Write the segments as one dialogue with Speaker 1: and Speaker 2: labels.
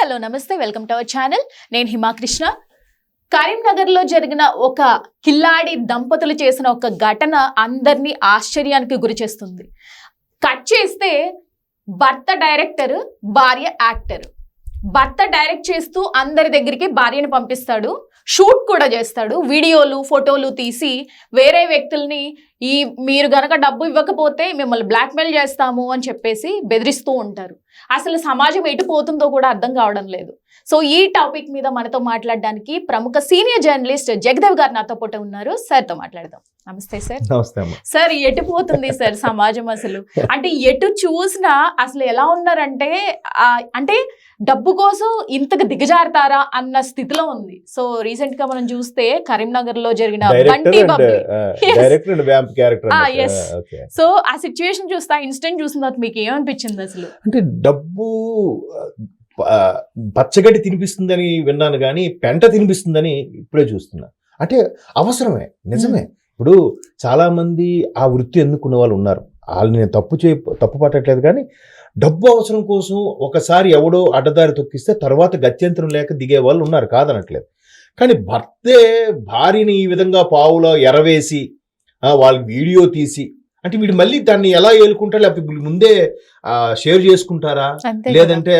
Speaker 1: Hello నమస్తే welcome to our channel. నేను హిమా కృష్ణ. కరీంనగర్లో జరిగిన ఒక కిల్లాడి దంపతులు చేసిన ఒక ఘటన అందరినీ ఆశ్చర్యానికి గురి చేస్తుంది. కట్ చేస్తే భర్త డైరెక్టర్, భార్య యాక్టర్. భర్త డైరెక్ట్ చేస్తూ అందరి దగ్గరికి భార్యను పంపిస్తాడు, షూట్ కూడా చేస్తాడు, వీడియోలు ఫోటోలు తీసి వేరే వ్యక్తుల్ని మీరు గనక డబ్బు ఇవ్వకపోతే మిమ్మల్ని బ్లాక్మెయిల్ చేస్తాము అని చెప్పేసి బెదిరిస్తూ ఉంటారు. అసలు సమాజం ఎటు పోతుందో కూడా అర్థం కావడం లేదు. సో ఈ టాపిక్ మీద మనతో మాట్లాడడానికి ప్రముఖ సీనియర్ జర్నలిస్ట్ జగదేవ్ గారు నాతో పాటు ఉన్నారు. సార్తో మాట్లాడదాం. నమస్తే సార్.
Speaker 2: నమస్తే.
Speaker 1: సార్, ఎటు పోతుంది సార్ సమాజం అసలు? అంటే ఎటు చూసినా అసలు ఎలా ఉన్నారంటే అంటే డబ్బు కోసం ఇంతకు దిగజారుతారా అన్న స్థితిలో ఉంది. సో రీసెంట్ గా మనం చూస్తే కరీంనగర్ లో జరిగిన సో ఆ సిచ్యువేషన్ చూస్తే ఆ ఇన్సిడెంట్ చూసిన తర్వాత మీకు ఏమనిపించింది అసలు?
Speaker 2: అంటే డబ్బు పచ్చగడ్డి తినిపిస్తుందని విన్నాను కానీ పెంట తినిపిస్తుందని ఇప్పుడే చూస్తున్నా. అంటే అవసరమే, నిజమే. ఇప్పుడు చాలా మంది ఆ వృత్తి ఎన్నుకునే వాళ్ళు ఉన్నారు. వాళ్ళు నేను తప్పు పట్టట్లేదు, కానీ డబ్బు అవసరం కోసం ఒకసారి ఎవడో అడ్డదారి తొక్కిస్తే తర్వాత గత్యంతరం లేక దిగే వాళ్ళు ఉన్నారు, కాదనట్లేదు. కానీ భర్తే భార్యని ఈ విధంగా పావులో ఎరవేసి వాళ్ళకి వీడియో తీసి, అంటే వీడు మళ్ళీ దాన్ని ఎలా ఏలుకుంటారు, లేకపోతే ముందే షేర్ చేసుకుంటారా, లేదంటే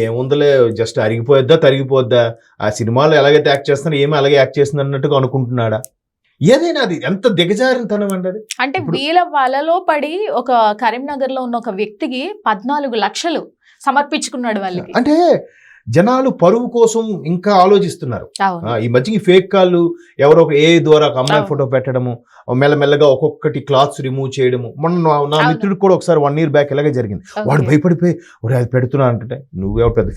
Speaker 2: ఏముందలే జస్ట్ అరిగిపోద్దా తరిగిపోద్దా, ఆ సినిమాలో ఎలాగైతే యాక్ట్ చేస్తున్నా ఏమీ అలాగే యాక్ట్ చేస్తుంది అన్నట్టుగా అనుకుంటున్నాడా? ఏదైనా అది ఎంత దిగజారినతనం అండి అది.
Speaker 1: అంటే వీళ్ళ వలలో పడి ఒక కరీంనగర్ లో ఉన్న ఒక వ్యక్తికి 14 లక్షలు సమర్పించుకున్నాడు వాళ్ళకి.
Speaker 2: అంటే జనాలు పరువు కోసం ఇంకా ఆలోచిస్తున్నారు. ఈ మధ్య ఫేక్ కాళ్ళు ఎవరో ఒక ఏ ద్వారా ఒక అమ్మాయి ఫోటో పెట్టడము, మెల్లమెల్లగా ఒక్కొక్కటి క్లాత్స్ రిమూవ్ చేయడము. మొన్న నా మిత్రుడికి కూడా ఒకసారి 1 year బ్యాక్ ఇలాగే జరిగింది. వాడు భయపడిపోయి అది పెడుతున్నా అంటే, నువ్వెవరు పెద్ద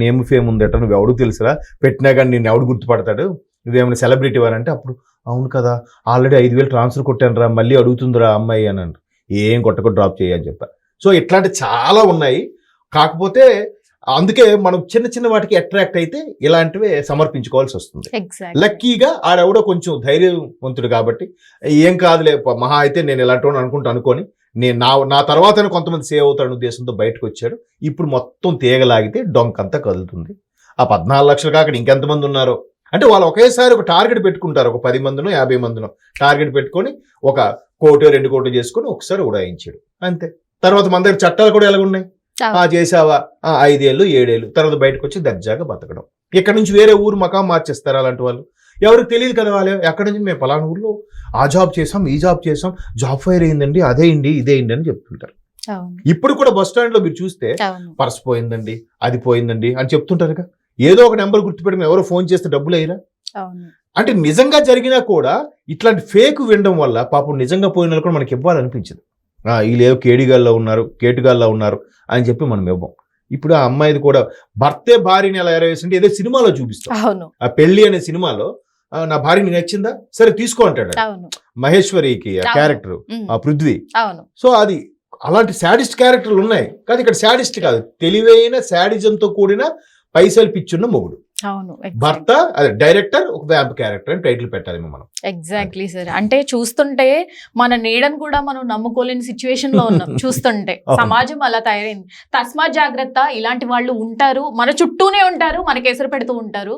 Speaker 2: నేమ్ ఫేమ్ ఉందట, నువ్వెవడు తెలుసురా, పెట్టినా కానీ నేను ఎవడు గుర్తుపడతాడు, నువ్వేమైనా సెలబ్రిటీ వారంటే, అప్పుడు అవును కదా ఆల్రెడీ 5,000 ట్రాన్స్ఫర్ కొట్టాను రా, మళ్ళీ అడుగుతుందిరా అమ్మాయి అని అంటారు. ఏం కొట్టకు డ్రాప్ చేయని చెప్పారు. సో ఇట్లాంటి చాలా ఉన్నాయి. కాకపోతే అందుకే మనం చిన్న చిన్న వాటికి అట్రాక్ట్ అయితే ఇలాంటివే సమర్పించుకోవాల్సి వస్తుంది. లక్కీగా ఆడెవడో కొంచెం ధైర్యవంతుడు కాబట్టి ఏం కాదులే మహా అయితే నేను ఇలాంటి అనుకొని నేను నా తర్వాత కొంతమంది సేవ్ అవుతాడు ఉద్దేశంతో బయటకు వచ్చాడు. ఇప్పుడు మొత్తం తీగలాగితే డొంకంతా కదులుతుంది. ఆ 14 లక్షలు కాక ఇంకెంతమంది ఉన్నారో, అంటే వాళ్ళు ఒకేసారి ఒక టార్గెట్ పెట్టుకుంటారు. ఒక 10 మందినో 50 మందినో టార్గెట్ పెట్టుకొని 1 కోటి 2 కోట్లు చేసుకొని ఒకసారి ఉడాయించాడు అంతే. తర్వాత మన దగ్గర చట్టాలు కూడా ఎలాగున్నాయి, చేసావా 5 ఏళ్ళు 7 ఏళ్ళు, తర్వాత బయటకు వచ్చి దర్జాగా బతకడం. ఇక్కడ నుంచి వేరే ఊరు మకాం మార్చేస్తారు అలాంటి వాళ్ళు. ఎవరికి తెలియదు కదా, వాళ్ళు ఎక్కడి నుంచి మేము పలానా ఊర్లో ఆ జాబ్ చేసాం, ఈ జాబ్ చేసాం, జాబ్ ఫైర్ అయిందండి, అదేండి ఇదేండి అని చెప్తుంటారు. ఇప్పుడు కూడా బస్ స్టాండ్ లో మీరు చూస్తే పర్స్ పోయిందండి, అది పోయిందండి అని చెప్తుంటారు కదా. ఏదో ఒక నెంబర్ గుర్తుపెట్టుకుని ఎవరో ఫోన్ చేస్తే డబ్బులు అయ్యారా? అంటే నిజంగా జరిగినా కూడా ఇట్లాంటి ఫేక్ వినడం వల్ల పాపం నిజంగా పోయిన వాళ్ళు కూడా మనకి ఇవ్వాలనిపించదు. వీళ్ళేదో కేటుగాల్లో ఉన్నారు అని చెప్పి మనం ఇవ్వం. ఇప్పుడు ఆ అమ్మాయిది కూడా భర్తే భార్యని ఎలా ఎరవేసింటే ఏదో సినిమాలో చూపిస్తాం. ఆ పెళ్లి అనే సినిమాలో నా భార్యని నచ్చిందా, సరే తీసుకో అంటాడు మహేశ్వరికి ఆ క్యారెక్టర్, ఆ పృథ్వీ. సో అది అలాంటి శాడిస్ట్ క్యారెక్టర్లు ఉన్నాయి. కానీ ఇక్కడ శాడిస్ట్ కాదు, తెలివైన శాడిజంతో కూడిన పైసలు పిచ్చున్న మొగుడు భర్త, అదే డైరెక్టర్, ఒక వ్యాంప్ క్యారెక్టర్ అని టైటిల్ పెట్టాలి మనం.
Speaker 1: Exactly sir. అంటే చూస్తుంటే మన నీడను కూడా మనం నమ్ముకోలేని సిచ్యువేషన్ లో ఉన్నాం. చూస్తుంటే సమాజం అలా తయారైంది. తస్మాత్ జాగ్రత్త, ఇలాంటి వాళ్ళు ఉంటారు, మన చుట్టూనే ఉంటారు, మనకి ఎసరు పెడుతూ ఉంటారు.